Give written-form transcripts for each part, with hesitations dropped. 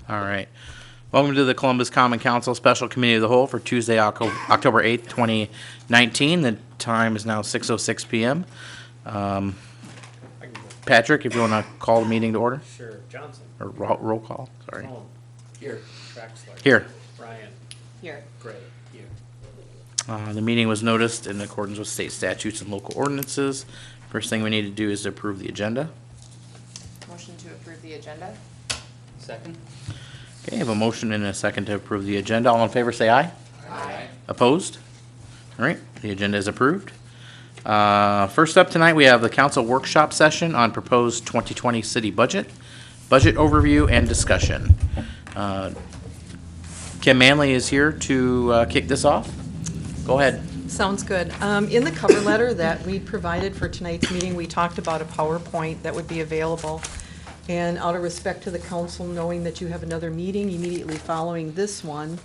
All right. Welcome to the Columbus Common Council Special Committee of the Whole for Tuesday, October 8th, 2019. The time is now 6:06 p.m. Patrick, if you want to call the meeting to order? Sure. Johnson. Or roll call, sorry. Cohn. Here. Traxler. Here. Ryan. Here. Gray. Here. The meeting was noticed in accordance with state statutes and local ordinances. First thing we need to do is to approve the agenda. Motion to approve the agenda? Second. Okay, I have a motion and a second to approve the agenda. All in favor, say aye. Aye. Opposed? All right, the agenda is approved. First up tonight, we have the council workshop session on proposed 2020 city budget overview and discussion. Kim Manley is here to kick this off. Go ahead. Sounds good. In the cover letter that we provided for tonight's meeting, we talked about a PowerPoint that would be available. And out of respect to the council, knowing that you have another meeting immediately following this one,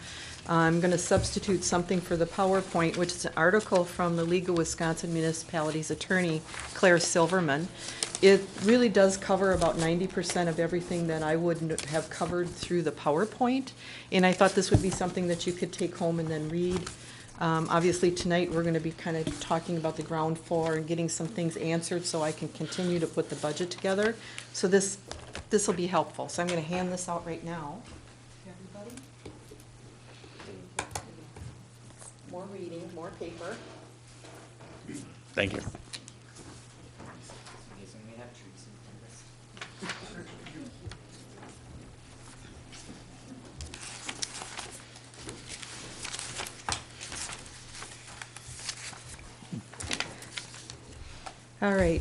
I'm going to substitute something for the PowerPoint, which is an article from the League of Wisconsin Municipalities attorney, Claire Silverman. It really does cover about 90% of everything that I would have covered through the PowerPoint. And I thought this would be something that you could take home and then read. Obviously, tonight, we're going to be kind of talking about the ground floor and getting some things answered so I can continue to put the budget together. So this will be helpful. So I'm going to hand this out right now. Everybody? More reading, more paper. Thank you. All right.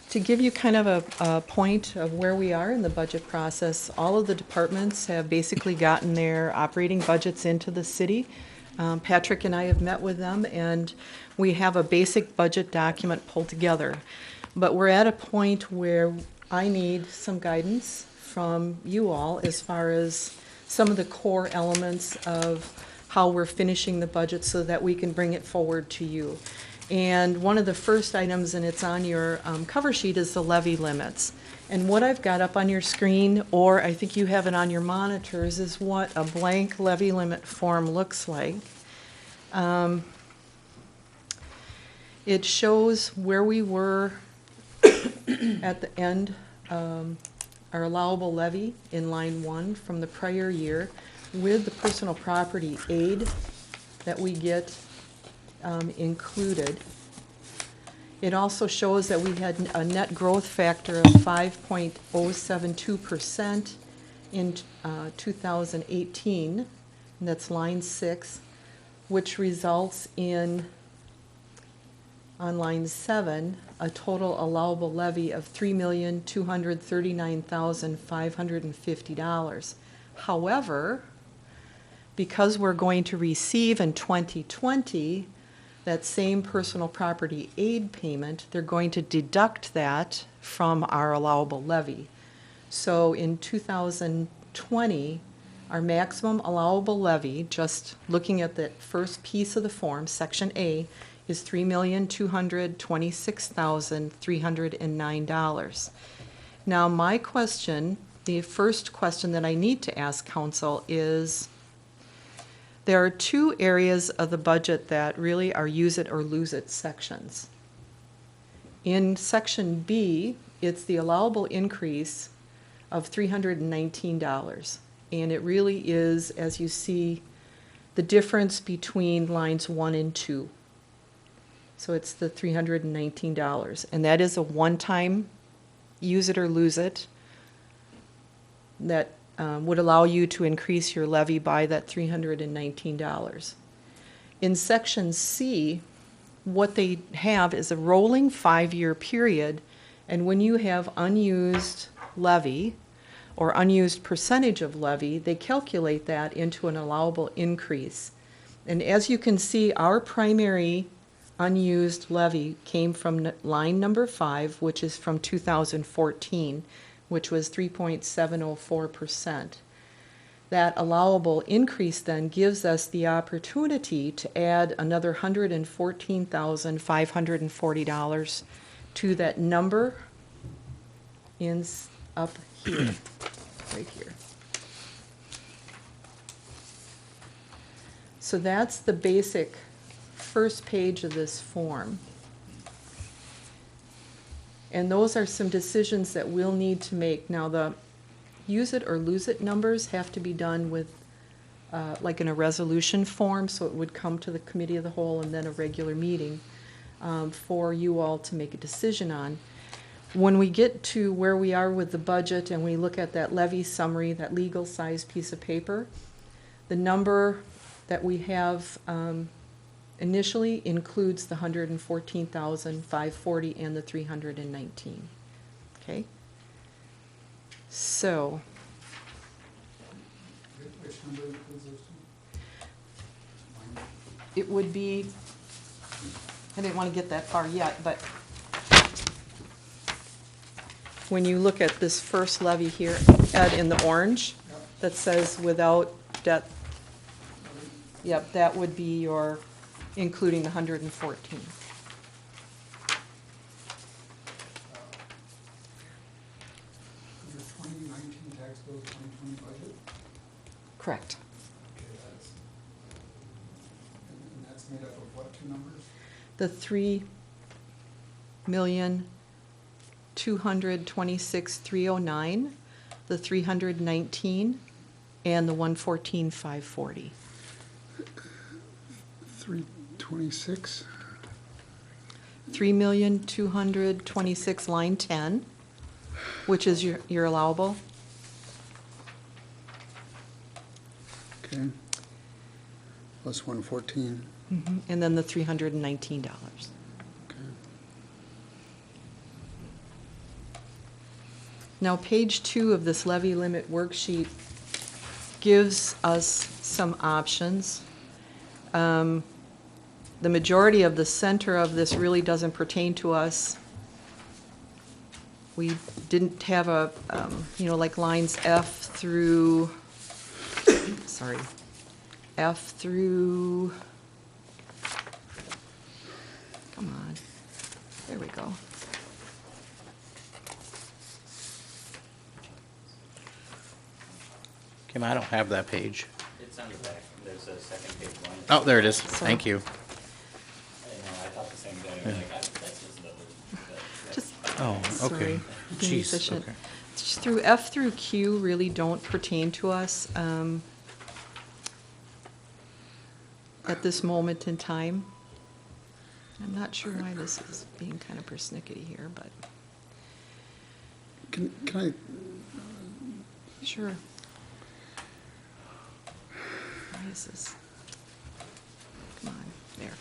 To give you kind of a point of where we are in the budget process, all of the departments have basically gotten their operating budgets into the city. Patrick and I have met with them, and we have a basic budget document pulled together. But we're at a point where I need some guidance from you all as far as some of the core elements of how we're finishing the budget so that we can bring it forward to you. And one of the first items, and it's on your cover sheet, is the levy limits. And what I've got up on your screen, or I think you have it on your monitors, is what a blank levy limit form looks like. It shows where we were at the end, our allowable levy in line 1 from the prior year with the personal property aid that we get included. It also shows that we had a net growth factor of 5.072% in 2018, and that's line 6, which results in, on line 7, a total allowable levy of $3,239,550. However, because we're going to receive in 2020 that same personal property aid payment, they're going to deduct that from our allowable levy. So in 2020, our maximum allowable levy, just looking at the first piece of the form, Section A, is $3,226,309. Now, my question, the first question that I need to ask council is, there are 2 areas of the budget that really are use it or lose it sections. In Section B, it's the allowable increase of $319. And it really is, as you see, the difference between lines 1 and 2. So it's the $319. And that is a one-time use it or lose it that would allow you to increase your levy by that $319. In Section C, what they have is a rolling 5-year period, and when you have unused levy or unused percentage of levy, they calculate that into an allowable increase. And as you can see, our primary unused levy came from line number 5, which is from 2014, which was 3.704%. That allowable increase then gives us the opportunity to add another $114,540 to that number up here, right here. So that's the basic first page of this form. And those are some decisions that we'll need to make. Now, the use it or lose it numbers have to be done with, like in a resolution form, so it would come to the committee of the whole and then a regular meeting for you all to make a decision on. When we get to where we are with the budget and we look at that levy summary, that legal size piece of paper, the number that we have initially includes the 114,540 and the 319. Okay? So, Which number includes those two? it would be, I didn't want to get that far yet, but when you look at this first levy here, Ed, in the orange, that says without debt, yep, that would be your, including the 114. Your 2019 tax bill, 2020 budget? Correct. Okay, and that's made up of what two numbers? The 3,226,309, the 319, and the 114,540. 326? 3,226, line 10, which is your allowable. Okay. Plus 114. And then the $319. Okay. Now, page 2 of this levy limit worksheet gives us some options. The majority of the center of this really doesn't pertain to us. We didn't have a, like lines F through, F through, come on, there we go. Kim, I don't have that page. It's on the back. There's a second page one. Oh, there it is. Thank you. I know, I thought the same thing. I was like, that's just another. Just, Oh, okay. sorry, being Jeez, efficient. okay. Just through F through Q really don't pertain to us at this moment in time. I'm not sure why this is being kind of persnickety here, but Can I, sure. Why is this? Come on, there.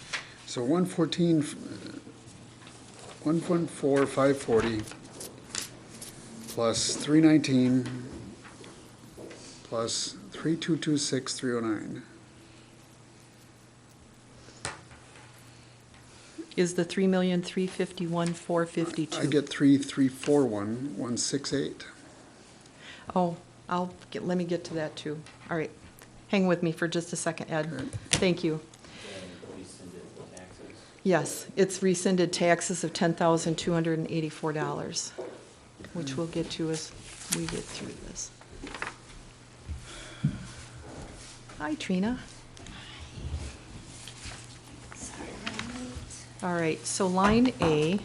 so 114, 114,540 plus 319 plus 3,226,309. Is the 3,351,452? I get 3,341,168. Oh, let me get to that too. All right, hang with me for just a second, Ed. Okay. Thank you. And rescinded taxes. Yes, it's rescinded taxes of $10,284, which we'll get to as we get through this. Hi, Trina. All right, so line A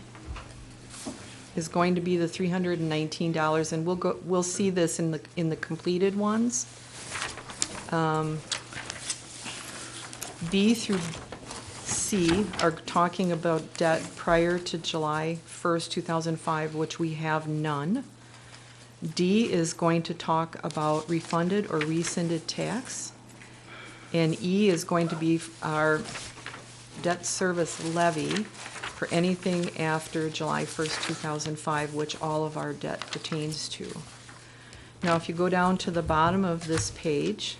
is going to be the $319, and we'll see this in the completed ones. B through C are talking about debt prior to July 1st, 2005, which we have none. D is going to talk about refunded or rescinded tax. And E is going to be our debt service levy for anything after July 1st, 2005, which all of our debt pertains to. Now, if you go down to the bottom of this page,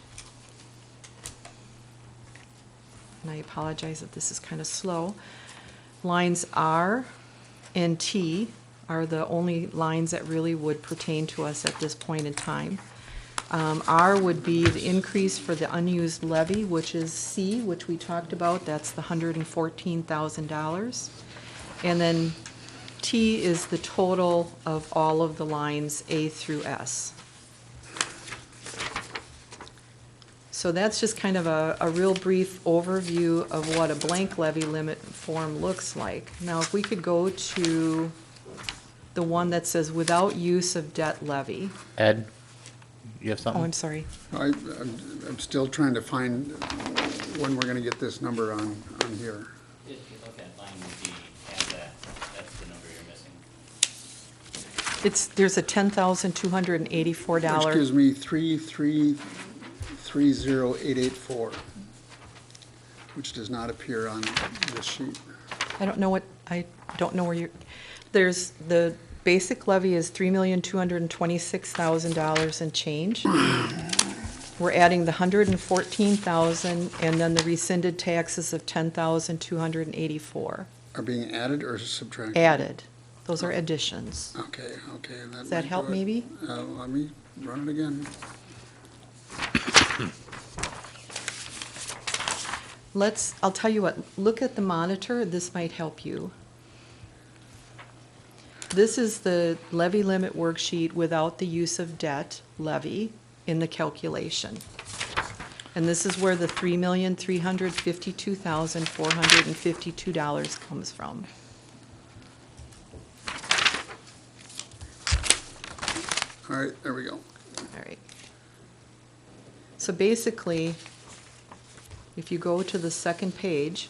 and I apologize that this is kind of slow, lines R and T are the only lines that really would pertain to us at this point in time. R would be the increase for the unused levy, which is C, which we talked about, that's the $114,000. And then T is the total of all of the lines A through S. So that's just kind of a real brief overview of what a blank levy limit form looks like. Now, if we could go to the one that says without use of debt levy. Ed, you have Oh, something? I'm sorry. I'm still trying to find when we're gonna get this number on here. If you look at line D, add that, that's the number you're missing. There's a $10,284. Which gives me 3,330,884, which does not appear on this sheet. I don't know where you're, there's, the basic levy is $3,226,000 and change. We're adding the $114,000 and then the rescinded taxes of $10,284. Are being added or subtracted? Added. Those are additions. Okay. Does that might help do it. maybe? Let me run it again. I'll tell you what, look at the monitor, this might help you. This is the levy limit worksheet without the use of debt levy in the calculation. And this is where the $3,352,452 comes from. All right, there we go. All right. So basically, if you go to the second page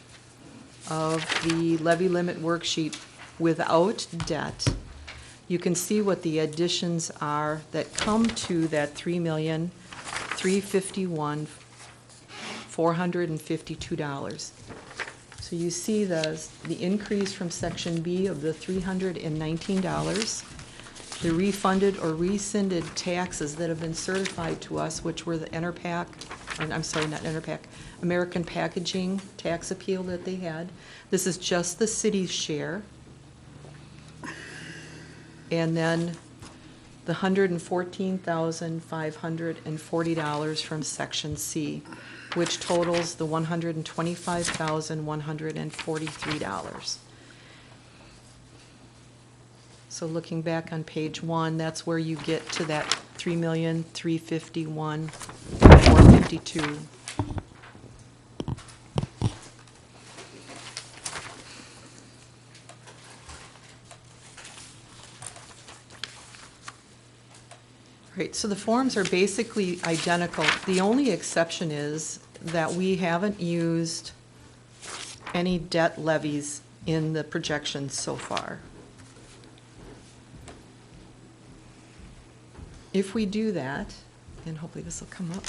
of the levy limit worksheet without debt, you can see what the additions are that come to that $3,351,452. So you see the increase from section B of the $319, the refunded or rescinded taxes that have been certified to us, which were the Enerpac, or I'm sorry, not Enerpac, American Packaging tax appeal that they had. This is just the city's share. And then the $114,540 from section C, which totals the $125,143. So looking back on page 1, that's where you get to that $3,351,452. Right, so the forms are basically identical. The only exception is that we haven't used any debt levies in the projections so far. If we do that, and hopefully this will come up,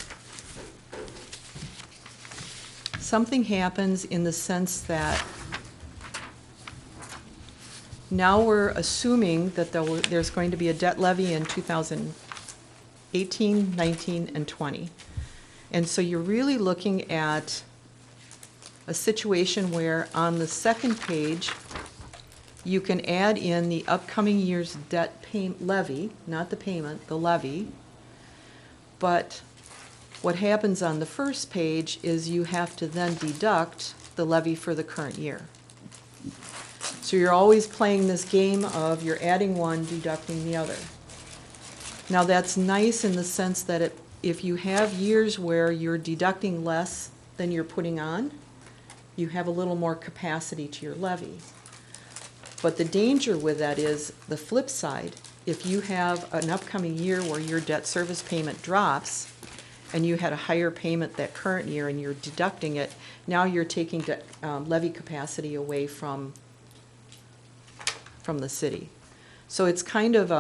something happens in the sense that now we're assuming that there's going to be a debt levy in 2018, 19, and 20. And so you're really looking at a situation where on the second page, you can add in the upcoming year's debt levy, not the payment, the levy. But what happens on the first page is you have to then deduct the levy for the current year. So you're always playing this game of you're adding one, deducting the other. Now that's nice in the sense that if you have years where you're deducting less than you're putting on, you have a little more capacity to your levy. But the danger with that is the flip side. If you have an upcoming year where your debt service payment drops and you had a higher payment that current year and you're deducting it, now you're taking levy capacity away from the city. So it's kind of,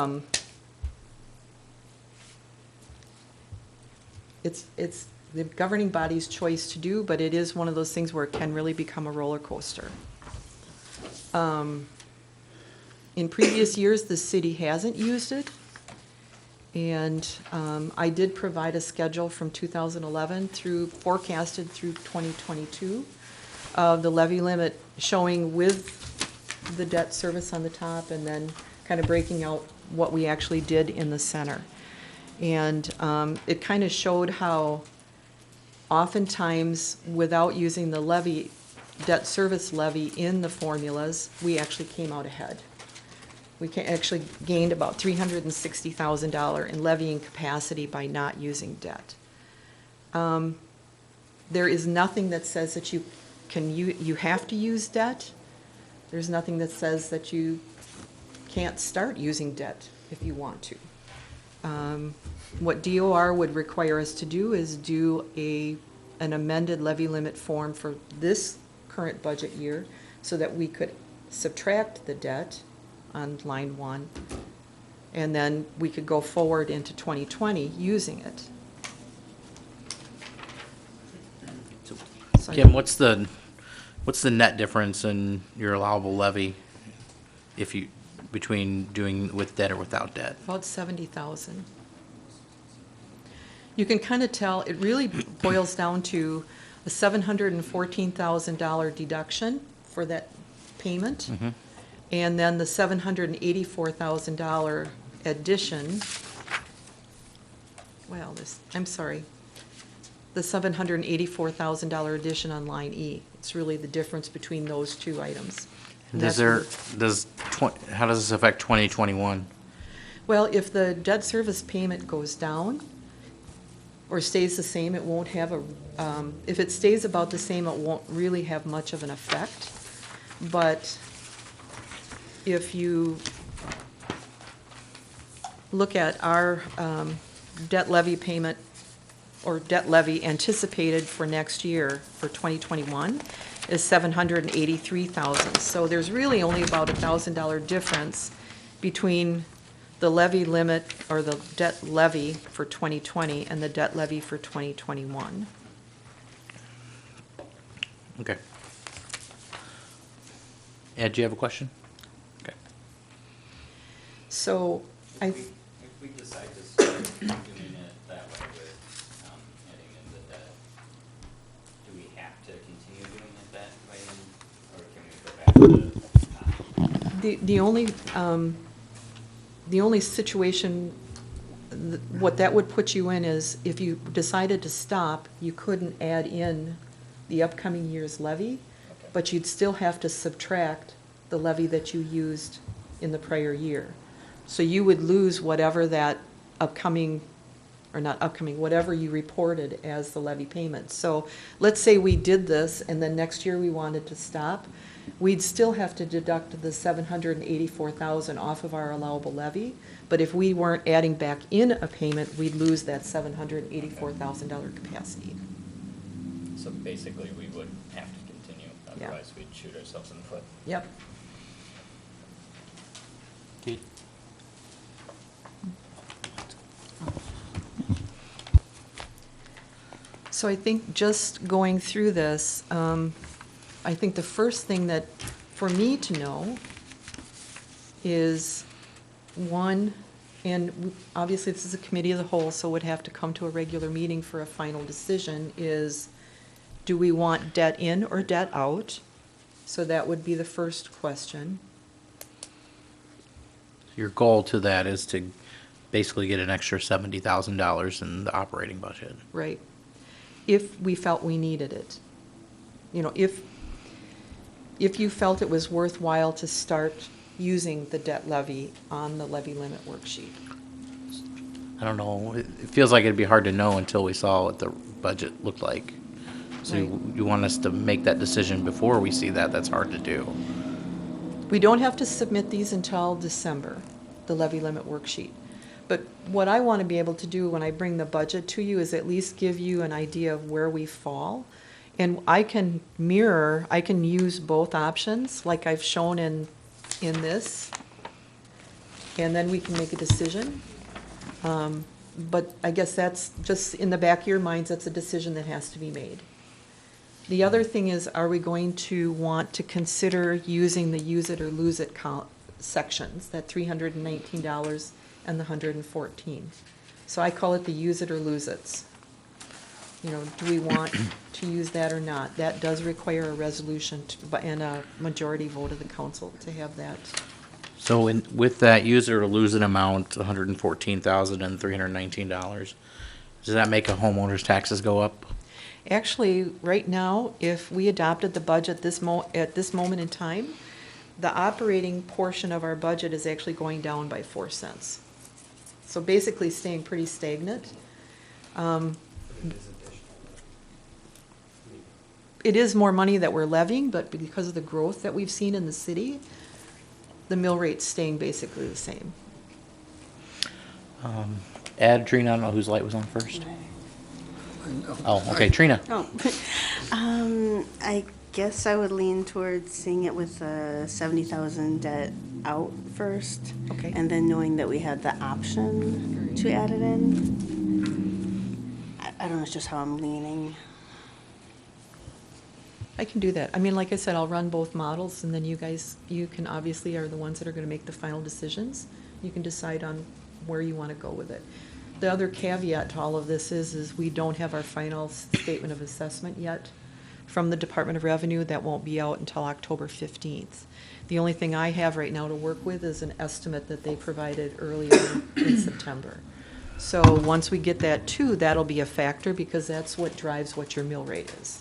it's the governing body's choice to do, but it is one of those things where it can really become a roller coaster. In previous years, the city hasn't used it, and I did provide a schedule from 2011 forecasted through 2022 of the levy limit showing with the debt service on the top and then kind of breaking out what we actually did in the center. And it kind of showed how oftentimes without using the levy, debt service levy in the formulas, we actually came out ahead. We actually gained about $360,000 in levying capacity by not using debt. there is nothing that says that you have to use debt. There's nothing that says that you can't start using debt if you want to. What DOR would require us to do is do an amended levy limit form for this current budget year so that we could subtract the debt on line 1, and then we could go forward into 2020 using it. So Kim, what's the net difference in your allowable levy between doing with debt or without debt? About 70,000. You can kind of tell, it really boils down to a $714,000 deduction for that payment. Mhm. And then the $784,000 addition, the $784,000 addition on line E. It's really the difference between those two items. And How does this affect 2021? Well, if the debt service payment goes down or stays the same, it won't have if it stays about the same, it won't really have much of an effect. But if you look at our debt levy payment or debt levy anticipated for next year for 2021 is $783,000. So there's really only about $1,000 difference between the levy limit or the debt levy for 2020 and the debt levy for 2021. Okay. Ed, do you have a question? Okay. So If we decide to start doing it that way with, adding in the debt, do we have to continue doing it that way, or can we go back to? the only situation, what that would put you in is if you decided to stop, you couldn't add in the upcoming year's levy, but you'd still have to subtract the levy that you used in the prior year. So you would lose whatever that whatever you reported as the levy payment. So let's say we did this and then next year we wanted to stop, we'd still have to deduct the $784,000 off of our allowable levy. But if we weren't adding back in a payment, we'd lose that $784,000 capacity. So basically, we would have to continue, Yeah. otherwise we'd shoot ourselves in the foot. Yep. Keith? So I think just going through this, I think the first thing that, for me to know, is one, and obviously this is a committee of the whole, so would have to come to a regular meeting for a final decision, is do we want debt in or debt out? So that would be the first question. Your goal to that is to basically get an extra $70,000 in the operating budget. Right. If we felt we needed it. You know, if you felt it was worthwhile to start using the debt levy on the levy limit worksheet. I don't know, it feels like it'd be hard to know until we saw what the budget looked like. So Right. you want us to make that decision before we see that? That's hard to do. We don't have to submit these until December, the levy limit worksheet. But what I want to be able to do when I bring the budget to you is at least give you an idea of where we fall. And I can use both options like I've shown in this. And then we can make a decision. But I guess that's just in the back of your minds, that's a decision that has to be made. The other thing is, are we going to want to consider using the use it or lose it sections, that $319 and the $114? So I call it the use it or lose it's. You know, do we want to use that or not? That does require a resolution and a majority vote of the council to have that. So with that use it or lose it amount, $114,000 and $319, does that make a homeowner's taxes go up? Actually, right now, if we adopted the budget at this moment in time, the operating portion of our budget is actually going down by 4 cents. So basically staying pretty stagnant. it is more money that we're levying, but because of the growth that we've seen in the city, the mill rate's staying basically the same. Ed, Trina, I don't know whose light was on first. Oh, okay, Trina. Oh, I guess I would lean towards seeing it with the 70,000 debt out first. Okay. And then knowing that we had the option to add it in. I don't know, it's just how I'm leaning. I can do that. I mean, like I said, I'll run both models, and then you guys, you can obviously are the ones that are gonna make the final decisions. You can decide on where you wanna go with it. The other caveat to all of this is we don't have our final statement of assessment yet from the Department of Revenue. That won't be out until October 15th. The only thing I have right now to work with is an estimate that they provided earlier in September. So once we get that too, that'll be a factor, because that's what drives what your mill rate is.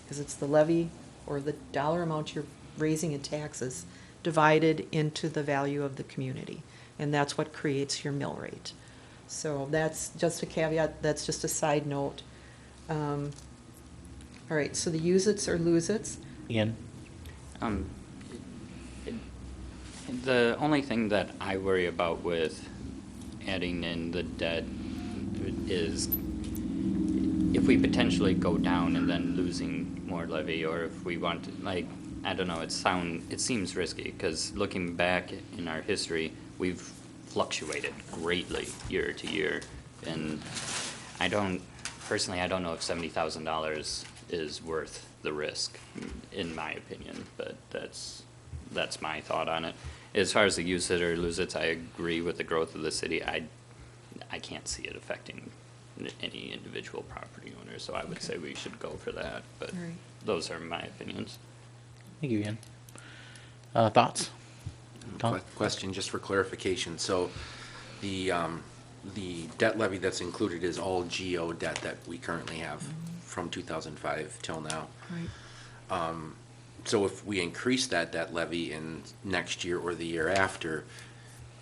Because it's the levy or the dollar amount you're raising in taxes divided into the value of the community. And that's what creates your mill rate. So that's just a caveat, that's just a side note. All right, so the use-its or lose-its, Ian? The only thing that I worry about with adding in the debt is if we potentially go down and then losing more levy, or if we want to, like, I don't know, it seems risky, because looking back in our history, we've fluctuated greatly year to year, and personally, I don't know if $70,000 is worth the risk, in my opinion, but that's my thought on it. As far as the use it or lose it, I agree with the growth of the city. I can't see it affecting any individual property owner, so I would say we should go for that, but All right. those are my opinions. Thank you, Ian. Thoughts? Tom? Question, just for clarification. So the debt levy that's included is all GO debt that we currently have from 2005 till now. right? So if we increase that debt levy in next year or the year after,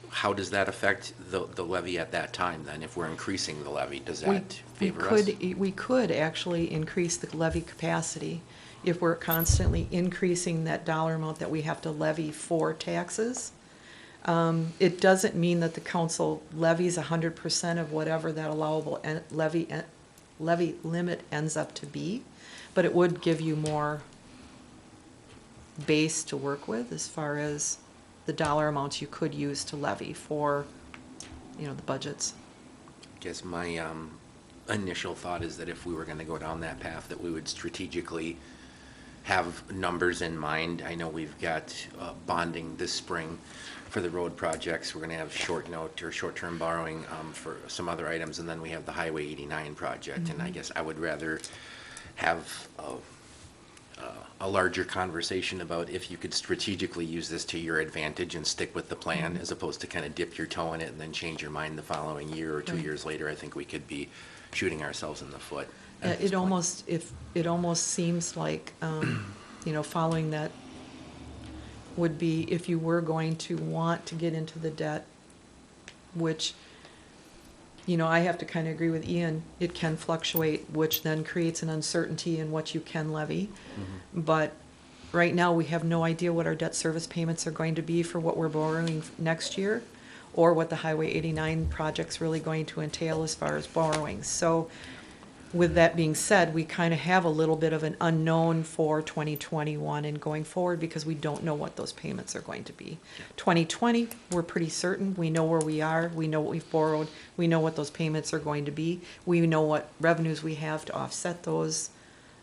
how does that affect the levy at that time then? If we're increasing the levy, does that favor us? We could actually increase the levy capacity if we're constantly increasing that dollar amount that we have to levy for taxes. It doesn't mean that the council levies 100% of whatever that allowable levy limit ends up to be, but it would give you more base to work with as far as the dollar amounts you could use to levy for, the budgets. Guess my initial thought is that if we were going to go down that path, that we would strategically have numbers in mind. I know we've got bonding this spring for the road projects. We're going to have short note or short-term borrowing for some other items, and then we have the Highway 89 project. And I guess I would rather have a larger conversation about if you could strategically use this to your advantage and stick with the plan, as opposed to kind of dip your toe in it and then change your mind the following year or 2 Right. years later. I think we could be shooting ourselves in the foot. at this It point. almost seems like, following that would be if you were going to want to get into the debt, which, I have to kind of agree with Ian, it can fluctuate, which then creates an uncertainty in what you can levy. But right now, we have no idea what our debt service payments are going to be for what we're borrowing next year, or what the Highway 89 project's really going to entail as far as borrowing. So with that being said, we kind of have a little bit of an unknown for 2021 and going forward, because we don't know what those payments are going to be. 2020, we're pretty certain. We know where we are. We know what we've borrowed. We know what those payments are going to be. We know what revenues we have to offset those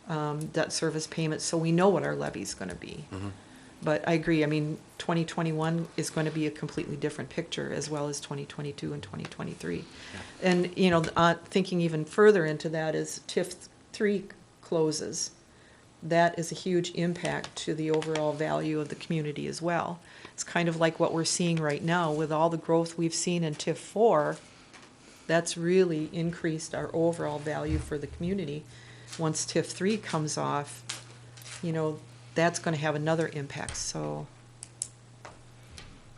debt service payments, so we know what our levy's going to be. But I agree, 2021 is going to be a completely different picture, as well as 2022 and 2023. And, thinking even further into that is TIF 3 closes. That is a huge impact to the overall value of the community as well. It's kind of like what we're seeing right now with all the growth we've seen in TIF 4. That's really increased our overall value for the community. Once TIF 3 comes off, that's going to have another impact. So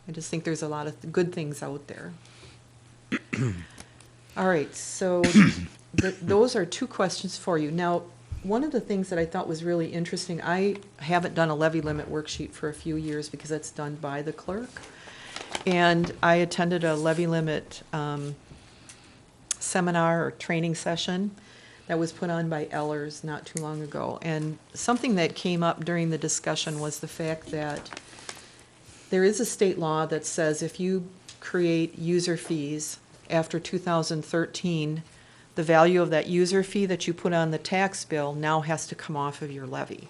I just think there's a lot of good things out there. All right, so those are two questions for you. Now, one of the things that I thought was really interesting, I haven't done a levy limit worksheet for a few years because it's done by the clerk. And I attended a levy limit seminar or training session that was put on by Ellers not too long ago. And something that came up during the discussion was the fact that there is a state law that says if you create user fees after 2013, the value of that user fee that you put on the tax bill now has to come off of your levy.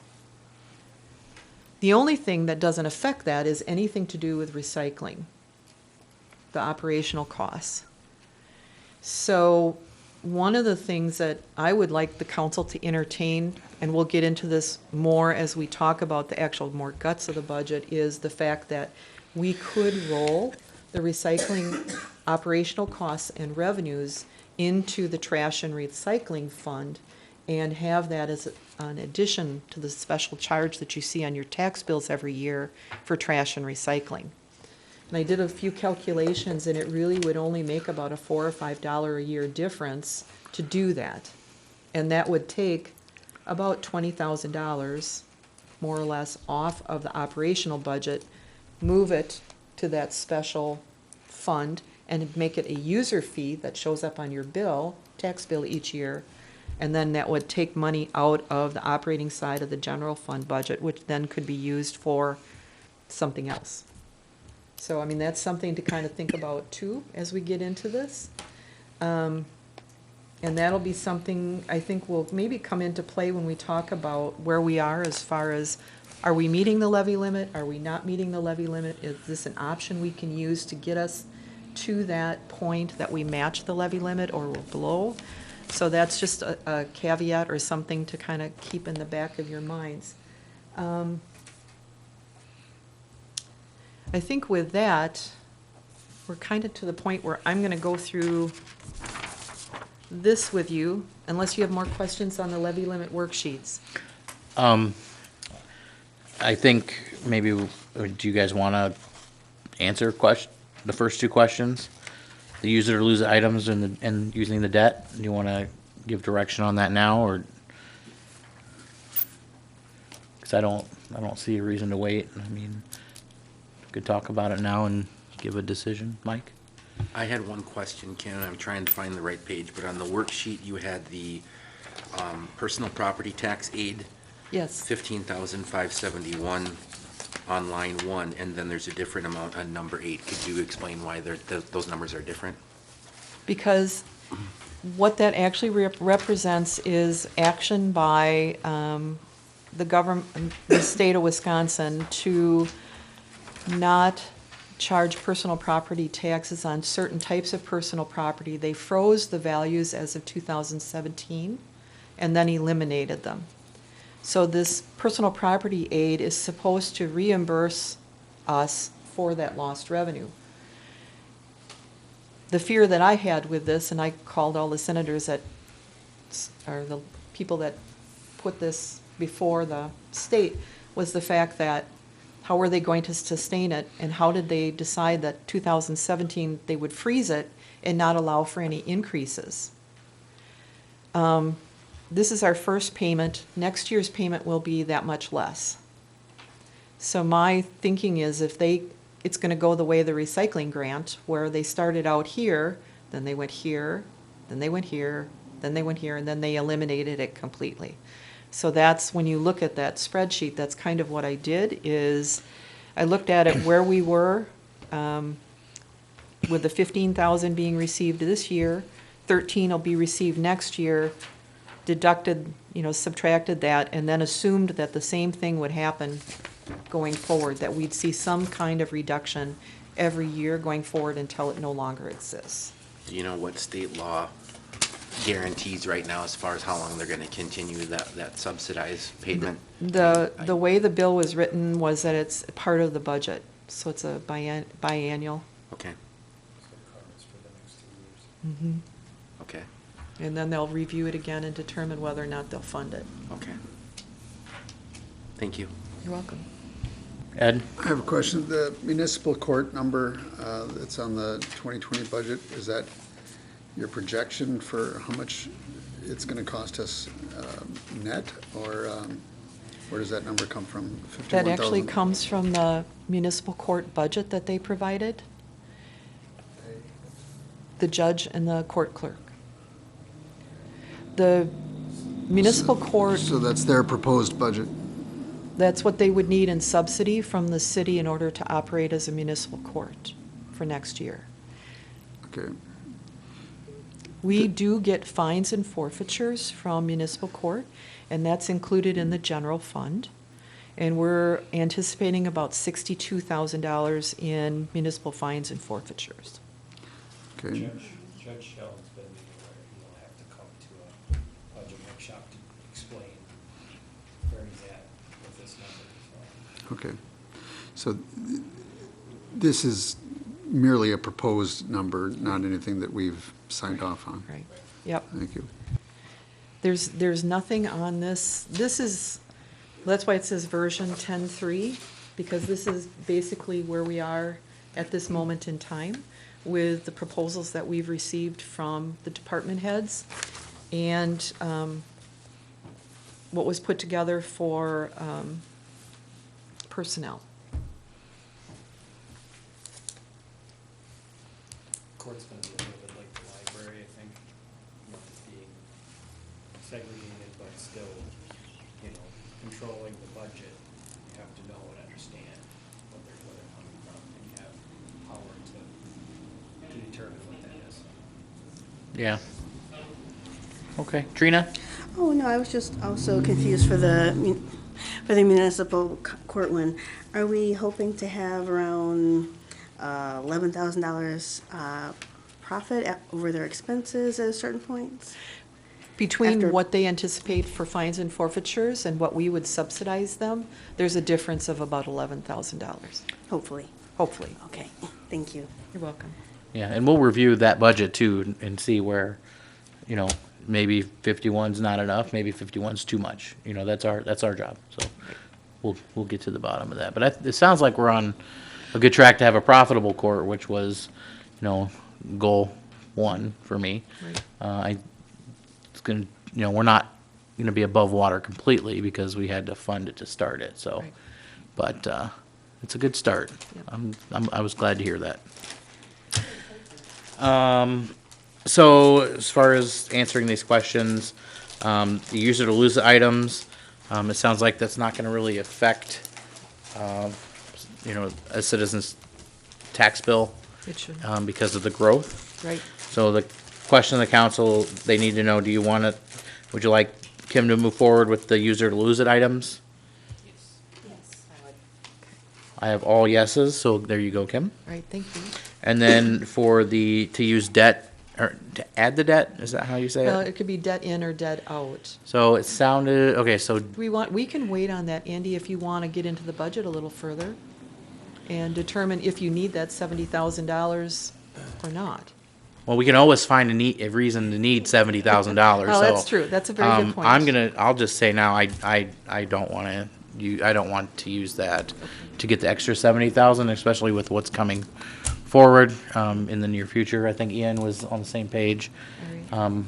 The only thing that doesn't affect that is anything to do with recycling, the operational costs. So one of the things that I would like the council to entertain, and we'll get into this more as we talk about the actual more guts of the budget, is the fact that we could roll the recycling operational costs and revenues into the trash and recycling fund and have that as an addition to the special charge that you see on your tax bills every year for trash and recycling. And I did a few calculations, and it really would only make about a $4 or $5 a year difference to do that. And that would take about $20,000, more or less, off of the operational budget, move it to that special fund, and make it a user fee that shows up on your bill, tax bill each year. And then that would take money out of the operating side of the general fund budget, which then could be used for something else. So, I mean, that's something to kind of think about too as we get into this. And that'll be something I think will maybe come into play when we talk about where we are as far as, are we meeting the levy limit? Are we not meeting the levy limit? Is this an option we can use to get us to that point that we match the levy limit or we're below? So that's just a caveat or something to kind of keep in the back of your minds. I think with that, we're kind of to the point where I'm going to go through this with you, unless you have more questions on the levy limit worksheets. I think maybe, do you guys want to answer the first two questions? The use it or lose it items and using the debt? Do you want to give direction on that now, or? Because I don't see a reason to wait. I mean, we could talk about it now and give a decision. Mike? I had one question, Ken. I'm trying to find the right page, but on the worksheet, you had the personal property tax aid, Yes. 15,571 on line 1, and then there's a different amount on number 8. Could you explain why those numbers are different? Because what that actually represents is action by the government, the state of Wisconsin, to not charge personal property taxes on certain types of personal property. They froze the values as of 2017 and then eliminated them. So this personal property aid is supposed to reimburse us for that lost revenue. The fear that I had with this, and I called all the senators that are the people that put this before the state, was the fact that how were they going to sustain it, and how did they decide that 2017 they would freeze it and not allow for any increases? This is our first payment. Next year's payment will be that much less. So my thinking is it's going to go the way of the recycling grant, where they started out here, then they went here, then they went here, then they went here, and then they eliminated it completely. So that's, when you look at that spreadsheet, that's kind of what I did, is I looked at it where we were with the 15,000 being received this year, 13 will be received next year, deducted, subtracted that, and then assumed that the same thing would happen going forward, that we'd see some kind of reduction every year going forward until it no longer exists. Do you know what state law guarantees right now as far as how long they're going to continue that subsidized payment? The way the bill was written was that it's part of the budget, so it's a biannual. Okay. Mm-hmm. Okay. And then they'll review it again and determine whether or not they'll fund it. Okay. Thank you. You're welcome. Ed? I have a question. The municipal court number that's on the 2020 budget, is that your projection for how much it's gonna cost us net, or where does that number come from? That actually 51,000? comes from the municipal court budget that they provided. The judge and the court clerk. The municipal court, So that's their proposed budget. that's what they would need in subsidy from the city in order to operate as a municipal court for next year. Okay, We do get fines and forfeitures from municipal court, and that's included in the general fund. And we're anticipating about $62,000 in municipal fines and forfeitures. okay. Judge Sheldon's been made aware he'll have to come to a budget workshop to explain where he's at with this number, so. Okay, so this is merely a proposed number, not anything that we've signed off on. Right, yep. Thank you. There's nothing on this. This is, that's why it says version 10.3, because this is basically where we are at this moment in time with the proposals that we've received from the department heads and what was put together for personnel. Court's gonna be a little bit like the library, I think, you know, it's being segregated, but still, you know, controlling the budget. You have to know and understand where they're coming from, and you have power to determine what that is. Yeah. Okay, Trina? Oh, no, I was just also confused for the municipal court one. Are we hoping to have around $11,000 profit over their expenses at a certain point? Between After- what they anticipate for fines and forfeitures and what we would subsidize them, there's a difference of about $11,000, Hopefully. hopefully. Okay, thank you. You're welcome. Yeah, and we'll review that budget too and see where, you know, maybe 51's not enough, maybe 51's too much. You know, that's our job, so we'll get to the bottom of that. But it sounds like we're on a good track to have a profitable court, which was, you know, goal one for me. Right. It's gonna, you know, we're not gonna be above water completely because we had to fund it to start it, so. Right. But, it's a good start. Yep. I was glad to hear that. So as far as answering these questions, the use it or lose it items, it sounds like that's not gonna really affect, you know, a citizen's tax bill, It should, because of the growth. right. So the question of the council, they need to know, would you like Kim to move forward with the use it or lose it items? Yes, I would. I have all yeses, so there you go, Kim. Right, thank you. And then for to use debt, or to add the debt, is that how you say Well, it? it could be debt in or debt out. So it sounded, okay, so, We can wait on that, Andy, if you want to get into the budget a little further and determine if you need that $70,000 or not. well, we can always find a reason to need $70,000, Oh, so. that's true. That's a very good point. I'll just say now, I don't wanna, I don't want to use that to get the extra 70,000, especially with what's coming forward, in the near future. I think Ian was on the same page. All right.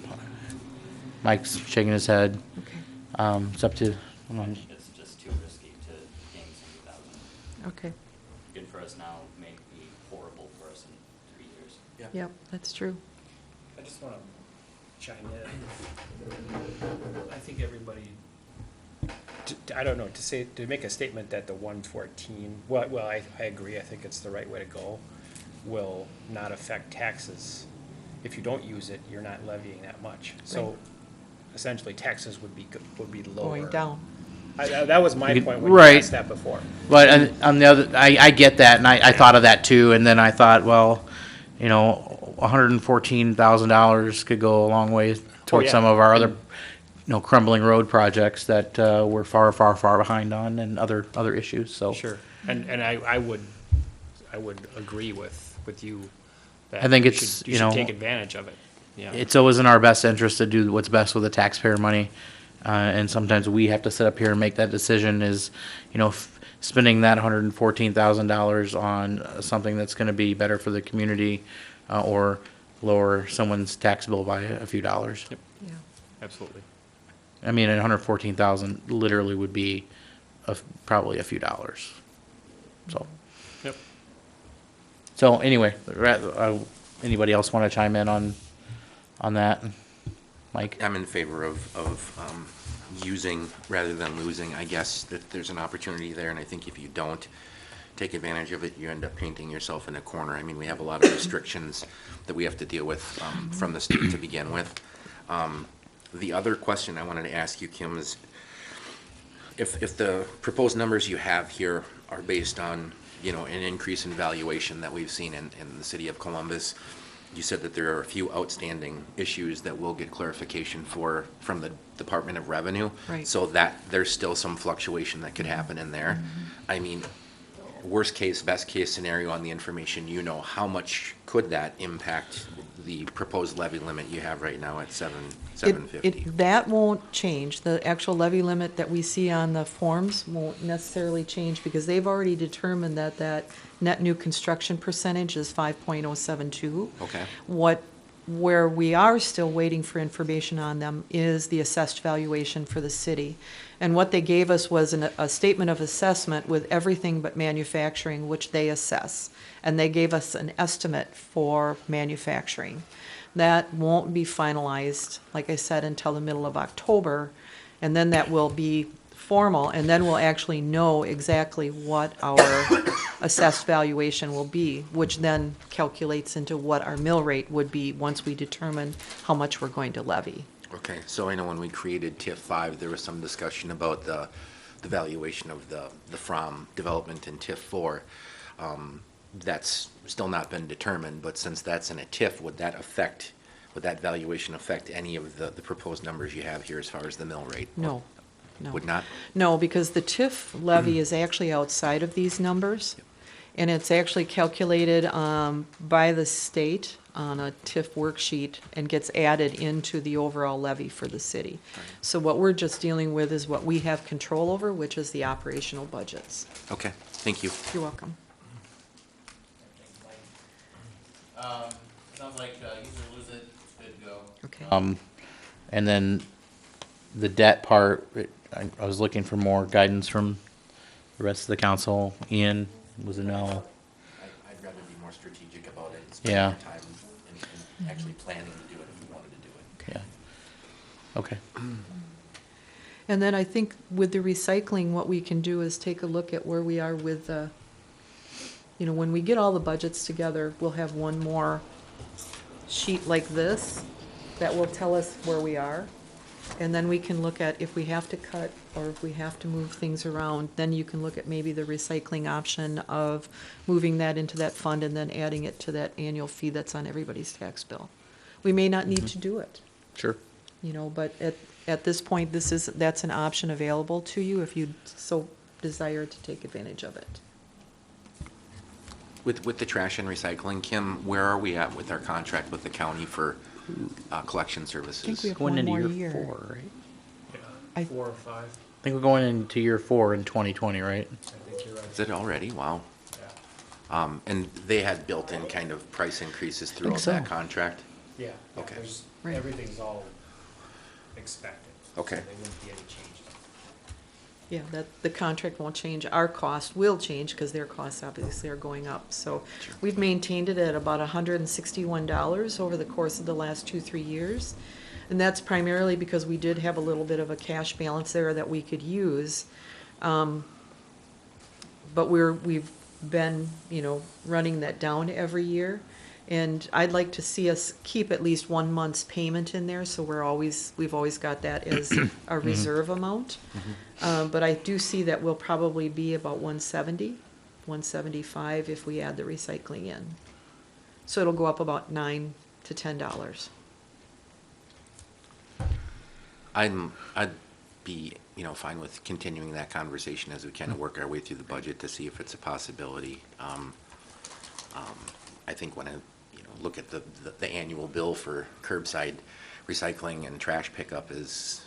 Mike's shaking his head. Okay. It's up to, It's just too risky to gain 70,000. Okay, Good for us now, may be horrible for us in 3 years. yep, that's true. I just wanna chime in. I think everybody, I don't know, to make a statement that the 114, well, I agree, I think it's the right way to go, will not affect taxes. If you don't use it, you're not levying that much. So Right. essentially, taxes would be lower. Going down. That was my point when you Right. asked that before. but on the other, I get that, and I thought of that too, and then I thought, well, you know, $114,000 could go a long way towards yeah. some of our other, you know, crumbling road projects that, we're far, far, far behind on, and other issues, so. Sure, and I would agree with you that I think you it's, should- you you should know, take advantage of it, yeah. It's always in our best interest to do what's best with the taxpayer money. And sometimes we have to sit up here and make that decision is, you know, spending that $114,000 on something that's gonna be better for the community, or lower someone's tax bill by a few dollars. Yep. Yeah. absolutely. I mean, 114,000 literally would be probably a few dollars. So, Yep. so anyway, anybody else want to chime in on that? Mike? I'm in favor of using rather than losing. I guess that there's an opportunity there, and I think if you don't take advantage of it, you end up painting yourself in a corner. I mean, we have a lot of restrictions that we have to deal with from the state to begin with. The other question I wanted to ask you, Kim, is if the proposed numbers you have here are based on, an increase in valuation that we've seen in the city of Columbus, you said that there are a few outstanding issues that we'll get clarification from the Department of Revenue. Right. So that there's still some fluctuation that could happen in there. I mean, worst case, best case scenario on the information, how much could that impact the proposed levy limit you have right now at $750? That won't change. The actual levy limit that we see on the forms won't necessarily change because they've already determined that net new construction percentage is 5.072. Okay. Where we are still waiting for information on them is the assessed valuation for the city. And what they gave us was a statement of assessment with everything but manufacturing, which they assess. And they gave us an estimate for manufacturing. That won't be finalized, like I said, until the middle of October. And then that will be formal, and then we'll actually know exactly what our assessed valuation will be, which then calculates into what our mill rate would be once we determine how much we're going to levy. Okay, so I know when we created TIF 5, there was some discussion about the valuation of the From development in TIF 4. That's still not been determined, but since that's in a TIF, would that valuation affect any of the proposed numbers you have here as far as the mill rate? No, no. Would not? No, because the TIF levy is actually outside of these numbers, and it's actually calculated by the state on a TIF worksheet and gets added into the overall levy for the city. So what we're just dealing with is what we have control over, which is the operational budgets. Okay, thank you. You're welcome. Sounds like use it or lose it, it's good to go. Okay. And then the debt part, I was looking for more guidance from the rest of the council. Ian was a no. I'd rather be more strategic about it and Yeah. more time and actually planning to do it if we wanted to do it. Yeah. Okay. And then I think with the recycling, what we can do is take a look at where we are with the, when we get all the budgets together, we'll have one more sheet like this that will tell us where we are. And then we can look at if we have to cut or if we have to move things around, then you can look at maybe the recycling option of moving that into that fund and then adding it to that annual fee that's on everybody's tax bill. We may not need to do it, Sure. but at this point, that's an option available to you if you so desire to take advantage of it. With the trash and recycling, Kim, where are we at with our contract with the county for collection services? I think we have Going one into more year year. 4, right? Yeah, I- 4 or 5, I think we're going into year 4 in 2020, right? I think you're right. Is it already? Wow. Yeah, And they had built-in kind of price increases throughout that so. contract? yeah. Okay. Right. Everything's all expected. Okay. So there wouldn't be any changes. Yeah, the contract won't change. Our cost will change because their costs obviously are going up. So Sure. we've maintained it at about $161 over the course of the last 2-3 years. And that's primarily because we did have a little bit of a cash balance there that we could use. But we've been, running that down every year. And I'd like to see us keep at least 1 month's payment in there, so we've always got that as a reserve amount. But I do see that we'll probably be about 170, 175 if we add the recycling in. So it'll go up about $9 to $10. I'd be, fine with continuing that conversation as we kind of work our way through the budget to see if it's a possibility. I think when I, look at the annual bill for curbside recycling and trash pickup is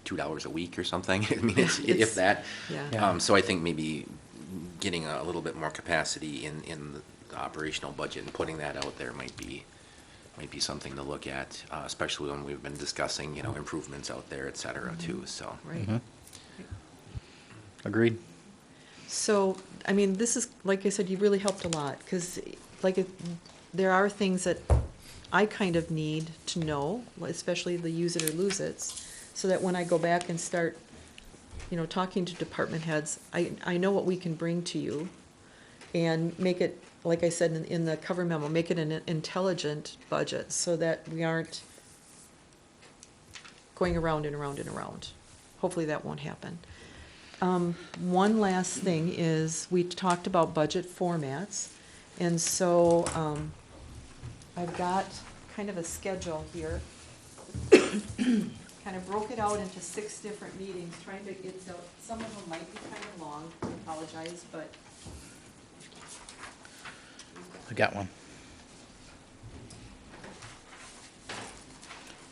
$2 a week or something. I mean, if that. Yeah. So I think maybe getting a little bit more capacity in the operational budget and putting that out there might be might be something to look at, especially when we've been discussing, you know, improvements out there, et cetera, too, so. Right. Mhm. Agreed. So, I mean, this is, like I said, you really helped a lot, because there are things that I kind of need to know, especially the use it or lose it, so that when I go back and start, you know, talking to department heads, I know what we can bring to you, and make it, like I said in the cover memo, make it an intelligent budget, so that we aren't going around and around and around. Hopefully that won't happen. One last thing is, we talked about budget formats, and so, I've got kind of a schedule here. Kind of broke it out into 6 different meetings, trying to get, some of them might be kind of long, I apologize, but. I got one.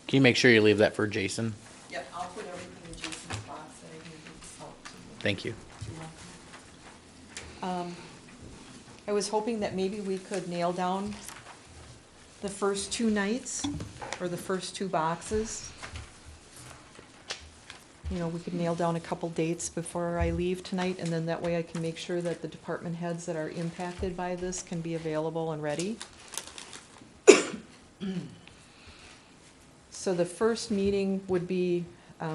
Can you make sure you leave that for Jason? Yep, I'll put everything in Jason's box that I can do out to you. Thank you. I was hoping that maybe we could nail down the first 2 nights, or the first 2 boxes. You know, we could nail down a couple dates before I leave tonight, and then that way I can make sure that the department heads that are impacted by this can be available and ready. So the first meeting would be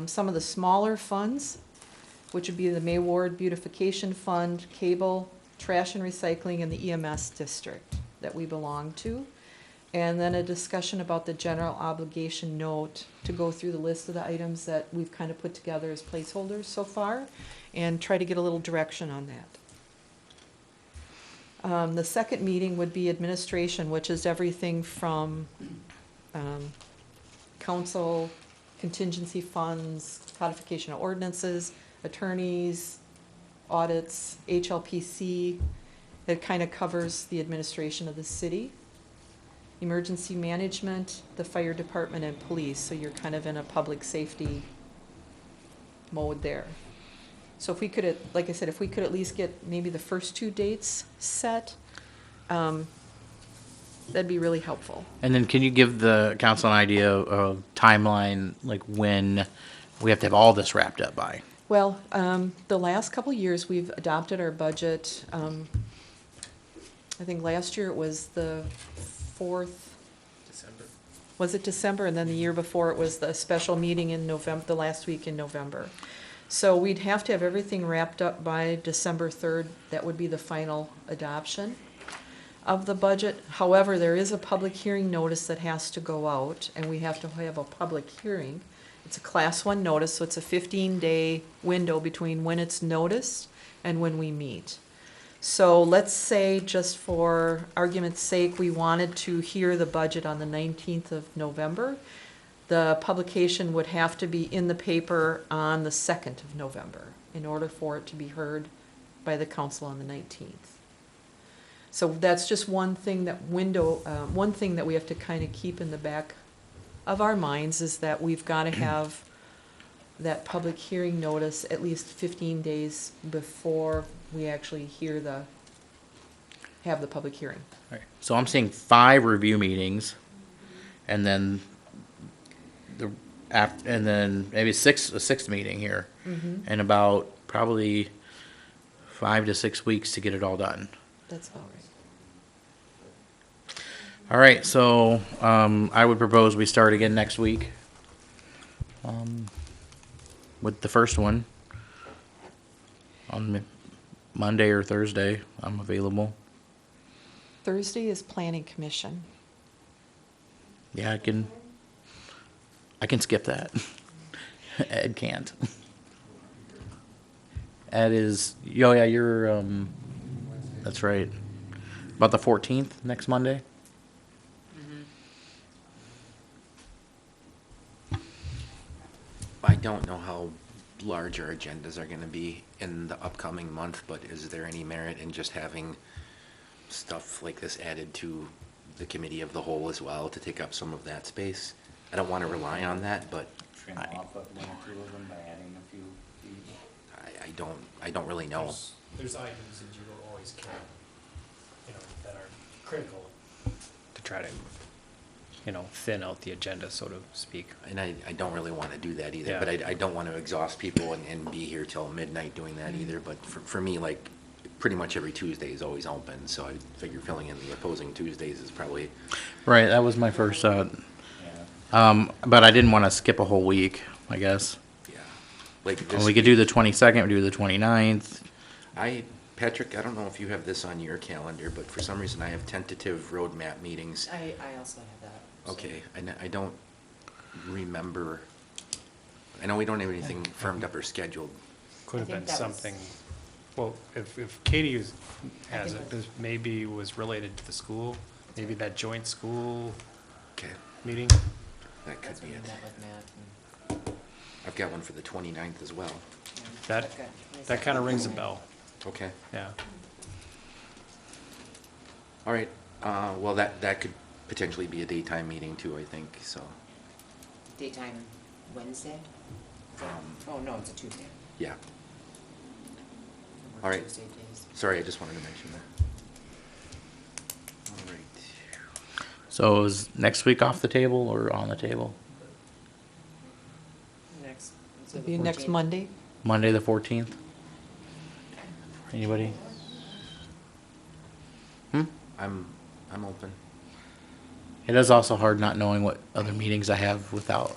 some of the smaller funds, which would be the May Ward Beautification Fund, Cable, Trash and Recycling, and the EMS district that we belong to. And then a discussion about the general obligation note, to go through the list of the items that we've kind of put together as placeholders so far, and try to get a little direction on that. The second meeting would be administration, which is everything from council, contingency funds, codification of ordinances, attorneys, audits, HLPC. It kind of covers the administration of the city. Emergency management, the fire department, and police, so you're kind of in a public safety mode there. So if we could, like I said, if we could at least get maybe the first 2 dates set, that'd be really helpful. And then can you give the council an idea of timeline, like when we have to have all this wrapped up by? Well, the last couple of years, we've adopted our budget. I think last year it was the 4th. December. Was it December? And then the year before, it was the special meeting in November, the last week in November. So we'd have to have everything wrapped up by December 3rd. That would be the final adoption of the budget. However, there is a public hearing notice that has to go out, and we have to have a public hearing. It's a Class 1 notice, so it's a 15-day window between when it's noticed and when we meet. So let's say, just for argument's sake, we wanted to hear the budget on the 19th of November. The publication would have to be in the paper on the 2nd of November in order for it to be heard by the council on the 19th. So that's just one thing that we have to kind of keep in the back of our minds, is that we've got to have that public hearing notice at least 15 days before we actually have the public hearing. Right. So I'm seeing 5 review meetings, and then and then maybe a 6th meeting here, and about probably 5 to 6 weeks to get it all done. That's all right. All right, so I would propose we start again next week with the first one on Monday or Thursday. I'm available. Thursday is planning commission. Yeah, I can skip that. Ed can't. Ed is, oh yeah, you're, that's right. About the 14th, next Monday? I don't know how large our agendas are gonna be in the upcoming month, but is there any merit in just having stuff like this added to the committee of the whole as well, to take up some of that space? I don't wanna rely on that, but Trim off of 1 or 2 of them by adding a few each. I don't really know. There's items that you will always carry, you know, that are critical to try to thin out the agenda, so to speak. And I don't really want to do that either, Yeah. but I don't want to exhaust people and be here till midnight doing that either. But for me, like, pretty much every Tuesday is always open, so I figure filling in the opposing Tuesdays is probably, Right, that was my first thought. Yeah. But I didn't want to skip a whole week, I guess. yeah. Like And this we could do the week, 22nd, we do the 29th. Patrick, I don't know if you have this on your calendar, but for some reason I have tentative roadmap meetings. I also have that. so. Okay, I don't remember, I know we don't have anything firmed up or scheduled. Could have think been that was- something, well, if Katie has think it, this maybe was related to the school, maybe that joint school Okay, meeting. that could That's be when we it. met with Matt and. I've got one for the 29th as well. That, I've got that kind of 22nd. rings a bell, Okay, yeah. all right, well, that could potentially be a daytime meeting too, I think, so, Daytime Wednesday? um, Oh, no, it's a Tuesday. yeah. Work All right. Tuesday days. Sorry, I just wanted to mention that. All right. So is next week off the table or on the table? Next. so It'd the be next 14th. Monday. Monday, the 14th? Anybody? I'm open. It is also hard not knowing what other meetings I have without,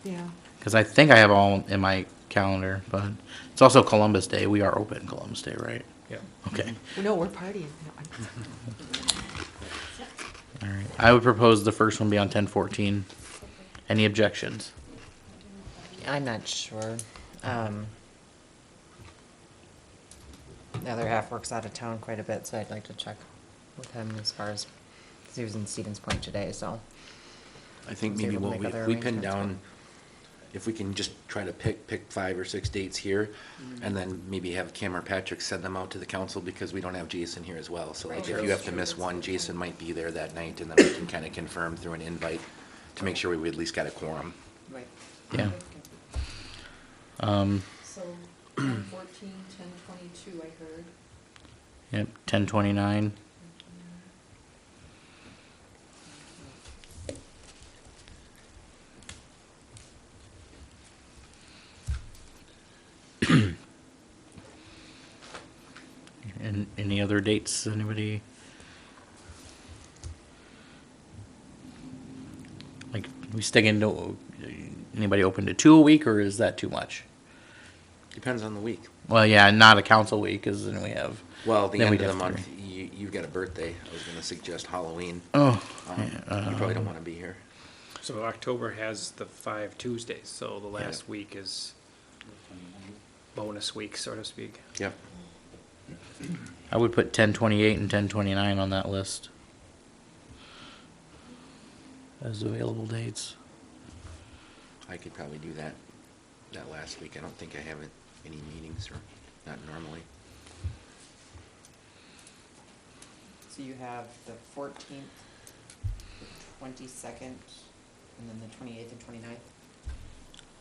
Yeah. because I think I have all in my calendar, but it's also Columbus Day. We are open Columbus Day, right? Yeah. Okay. No, we're partying. All right. I would propose the first one be on 10/14. Any objections? I'm not sure. The other half works out of town quite a bit, so I'd like to check with him as far as, 'cause he was in Stevens Point today, so. I think Was maybe able to what make other we pin arrangements, down, if we can just try to pick 5 or 6 dates here, Mm-hmm. and then maybe have Cam or Patrick send them out to the council, because we don't have Jason here as well. So like, Right. if True. you have to miss one, Jason might be there that night, and then we can kind of confirm through an invite to make sure we at least got a quorum. Right. Yeah. So, 10/14, 10/22, I heard. Yep, 10/29. And any other dates, anybody? Like, we stick into, anybody open to 2 a week, or is that too much? Depends on the week. Well, yeah, not a council week, because then we have. Well, the then end we'd of the have month, you've got a birthday. I was gonna suggest Halloween. Oh, You probably don't wanna be here. So October has the 5 Tuesdays, so the last week is bonus week, so to speak. Yep. I would put 10/28 and 10/29 on that list as available dates. I could probably do that last week. I don't think I have any meetings, or not normally. So you have the 14th, the 22nd, and then the 28th and 29th?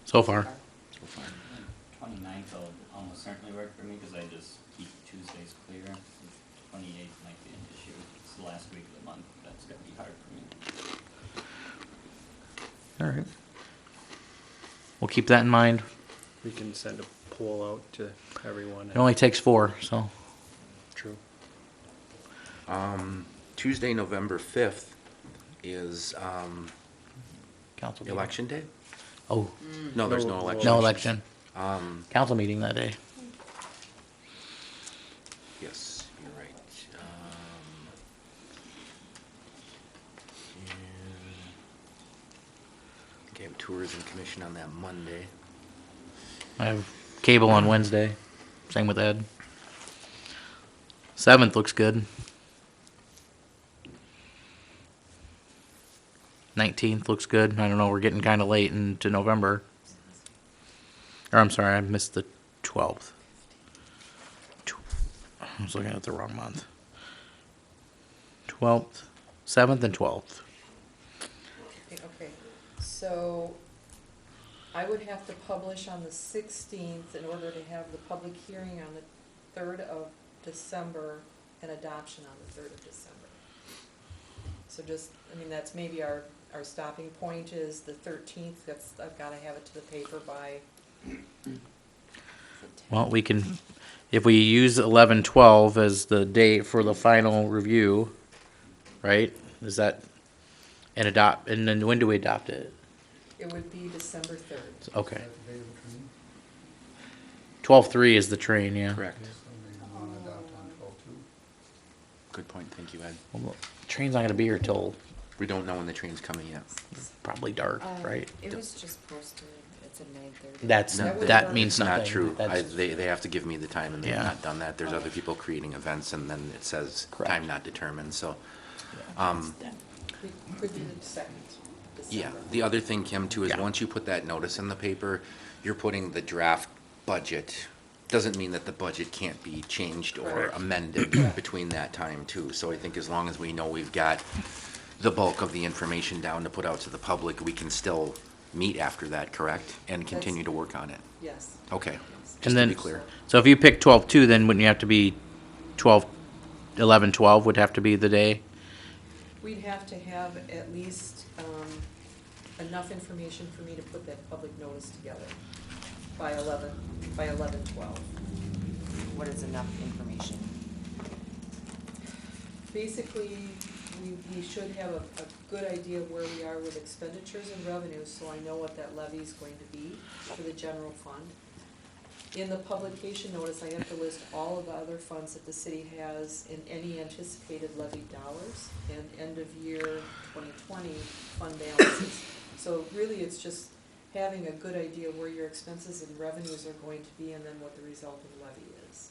So far. So far. 29th will almost certainly work for me, because I just keep Tuesdays clear. 28th might be an issue. It's the last week of the month, that's gonna be hard for me. All right. We'll keep that in mind. We can send a poll out to everyone. It only takes 4, so. True. Tuesday, November 5th is Council meeting. election day? Oh, No, there's no No election. no election. Um, Council meeting that day. yes, you're right. Yeah. I think I have tourism commission on that Monday. I have cable on Wednesday. Same with Ed. 7th looks good. 19th looks good. I don't know, we're getting kind of late into November. Or I'm sorry, I missed the 12th. I was looking at the wrong month. 12th, 7th and 12th. Okay, so I would have to publish on the 16th in order to have the public hearing on the 3rd of December and adoption on the 3rd of December. So just, I mean, that's maybe our stopping point is the 13th. That's, I've gotta have it to the paper by. Well, we can, if we use 11/12 as the date for the final review, right? Is that, and then when do we adopt it? It would be December 3rd. Okay. 12/3 is the train, yeah. Correct. Good point, thank you, Ed. Well, the train's not gonna be here till We don't know when the train's coming yet. probably dark, right? It was just posted, it's at 9:30. That's, No, that means It's nothing. not true. That's- They have to give me the time, and they've Yeah. not done that. There's other people creating events, and then it says Correct. time not determined, so. We could do the 2nd Yeah, December. the other thing, Kim, too, is Yeah. once you put that notice in the paper, you're putting the draft budget. Doesn't mean that the budget can't be changed or Correct. amended between that time, too. So I think as long as we know we've got the bulk of the information down to put out to the public, we can still meet after that, correct? And continue to work on it. Yes. Okay, just And to then, be clear. so if you pick 12/2, then wouldn't you have to be 11/12 would have to be the day? We'd have to have at least enough information for me to put that public notice together by 11/12. What is enough information? Basically, we should have a good idea of where we are with expenditures and revenues, so I know what that levy is going to be for the general fund. In the publication notice, I have to list all of the other funds that the city has in any anticipated levied dollars and end of year 2020 fund balances. So really, it's just having a good idea where your expenses and revenues are going to be and then what the resulting levy is.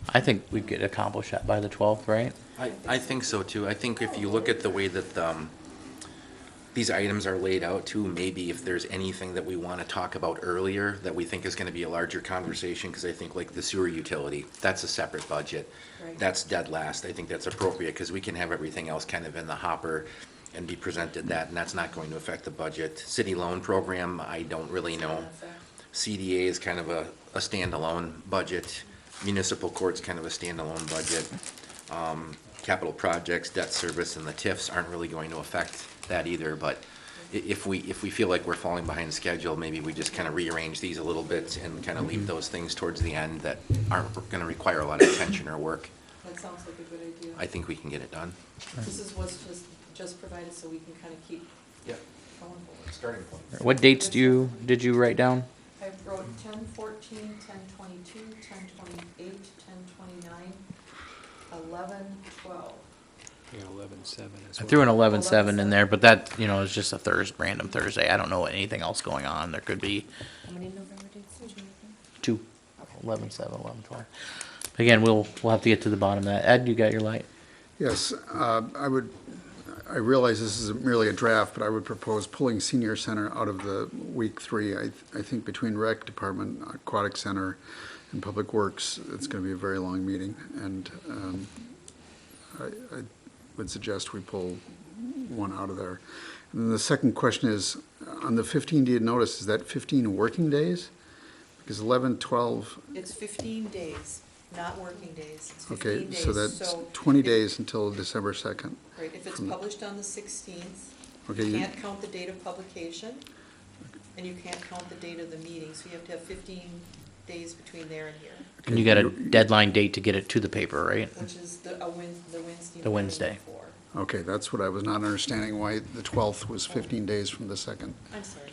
I think we could accomplish that by the 12th, right? I think so too. I think if you look at the way that these items are laid out too, maybe if there's anything that we want to talk about earlier that we think is going to be a larger conversation, because I think like the sewer utility, that's a separate budget. Right. That's dead last. I think that's appropriate because we can have everything else kind of in the hopper and be presented that, and that's not going to affect the budget. City loan program, I don't really know. CDA is kind of a standalone budget. Municipal court's kind of a standalone budget. Capital projects, debt service, and the TIFs aren't really going to affect that either, but if we feel like we're falling behind schedule, maybe we just kind of rearrange these a little bit and kind of leave those things towards the end that aren't going to require a lot of attention or work. That sounds like a good idea. I think we can get it done. This is what's just provided, so we can kind of keep Yep. going forward. Starting point. What dates did you write down? I wrote 10/14, 10/22, 10/28, 10/29, 11/12. Yeah, 11/7 as I well. threw an 11/7 in there, but that, is just a random Thursday. I don't know anything else going on. There could be How many November dates did you make? 2, 11/7, 11/12. Again, we'll have to get to the bottom of that. Ed, you got your light? Yes, I realize this is merely a draft, but I would propose pulling senior center out of the week 3. I think between rec department, aquatic center, and public works, it's going to be a very long meeting, and I would suggest we pull one out of there. And then the second question is, on the 15-day notice, is that 15 working days? Because 11, 12, It's 15 days, not working days. It's 15 okay, days. so that's 20 if- days until December 2nd. Right, if it's from- published on the 16th, Okay, you you- can't count the date of publication, and you can't count the date of the meeting, so you have to have 15 days between there and here, And you got a deadline date to get it to the paper, right? which is the Wednesday. The Wednesday. before. Okay, that's what I was not understanding, why the 12th was 15 days from the 2nd. I'm sorry.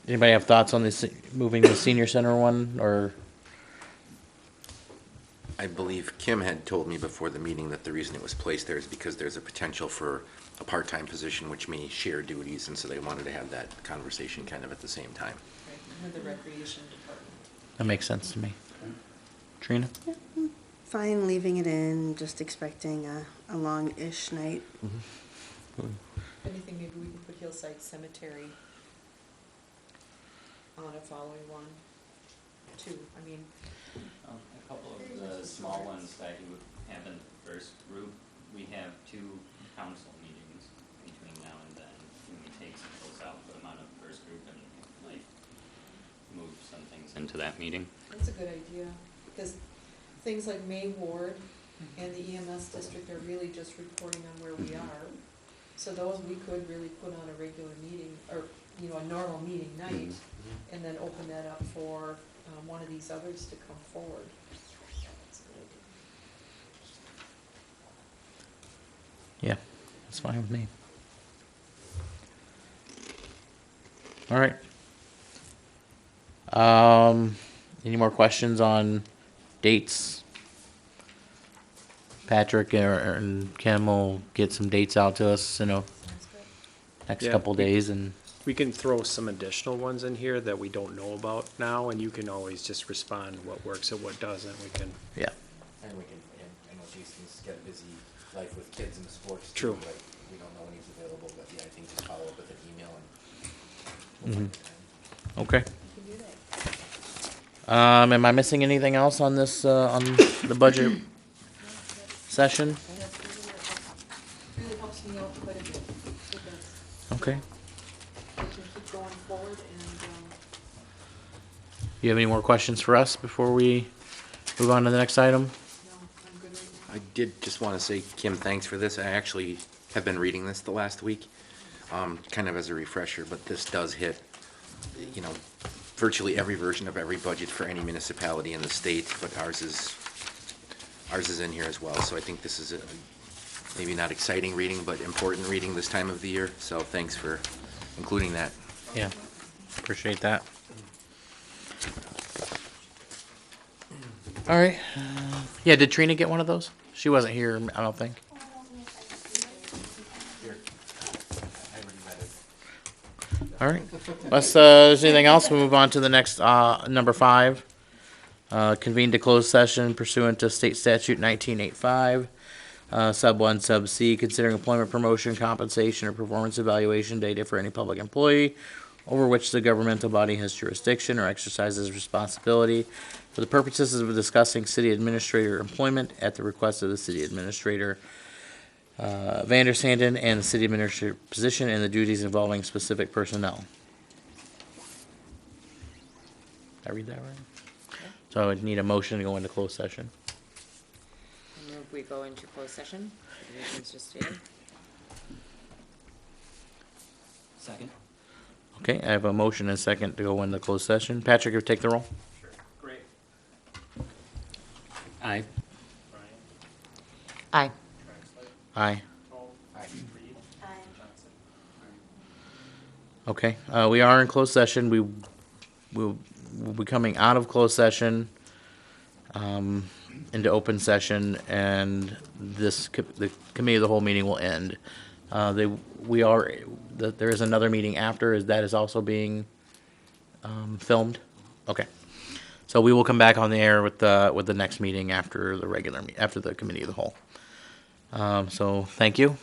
Anybody have thoughts on this, moving the senior center one, or? I believe Kim had told me before the meeting that the reason it was placed there is because there's a potential for a part-time position which may share duties, and so they wanted to have that conversation kind of at the same time. Right, with the recreation department. That makes sense to me. Trina? Fine, leaving it in, just expecting a long-ish night. If anything, maybe we can put Hillside Cemetery on a following one, too. I mean, A couple of the small ones that you would have in the first group, we have 2 council meetings between now and then. Can we take some of those out, put them on a first group and like move some things into that meeting? That's a good idea, because things like May Ward and the EMS district are really just reporting on where we are. So those we could really put on a regular meeting, or, you know, a normal meeting night, and then open that up for one of these others to come forward. That's a good idea. Yeah, that's fine with me. All right. Any more questions on dates? Patrick and Kim will get some dates out to us, you know, Sounds good. next Yeah, couple days, and We can throw some additional ones in here that we don't know about now, and you can always just respond what works and what doesn't. We can, yeah. And we can, and I know Jason's got a busy life with kids and sports too, True. but we don't know when he's available, but yeah, I think just follow up with an email and. Mhm. we'll find the time. Okay. You can do that. Am I missing anything else on this, on the budget session? And that's really helps me out quite a bit. It does. Okay. We can keep going forward and, You have any more questions for us before we move on to the next item? no, I'm good right now. I did just want to say, Kim, thanks for this. I actually have been reading this the last week, kind of as a refresher, but this does hit, you know, virtually every version of every budget for any municipality in the state, but ours is in here as well. So I think this is a, maybe not exciting reading, but important reading this time of the year. So thanks for including that. Yeah, appreciate that. All right. Yeah, did Trina get one of those? She wasn't here, I don't think. All right. Unless there's anything else, we'll move on to the next, number 5. Convene to closed session pursuant to state statute 1985, sub 1, sub C, considering employment promotion, compensation, or performance evaluation data for any public employee over which the governmental body has jurisdiction or exercises responsibility for the purposes of discussing city administrator employment at the request of the city administrator, Vander Sanden, and the city administrator position and the duties involving specific personnel. Did I read that right? So I would need a motion to go into closed session. I move we go into closed session, for the reasons just stated. Second? Okay, I have a motion and a second to go into closed session. Patrick, you take the roll. sure, great. Aye. Brian, Aye. Traxler, Aye. Cole, Reed, Johnson. Okay, we are in closed session. We'll be coming out of closed session, into open session, and the committee of the whole meeting will end. There is another meeting after, that is also being, filmed? Okay. So we will come back on the air with the next meeting after the regular, after the committee of the whole. So, thank you.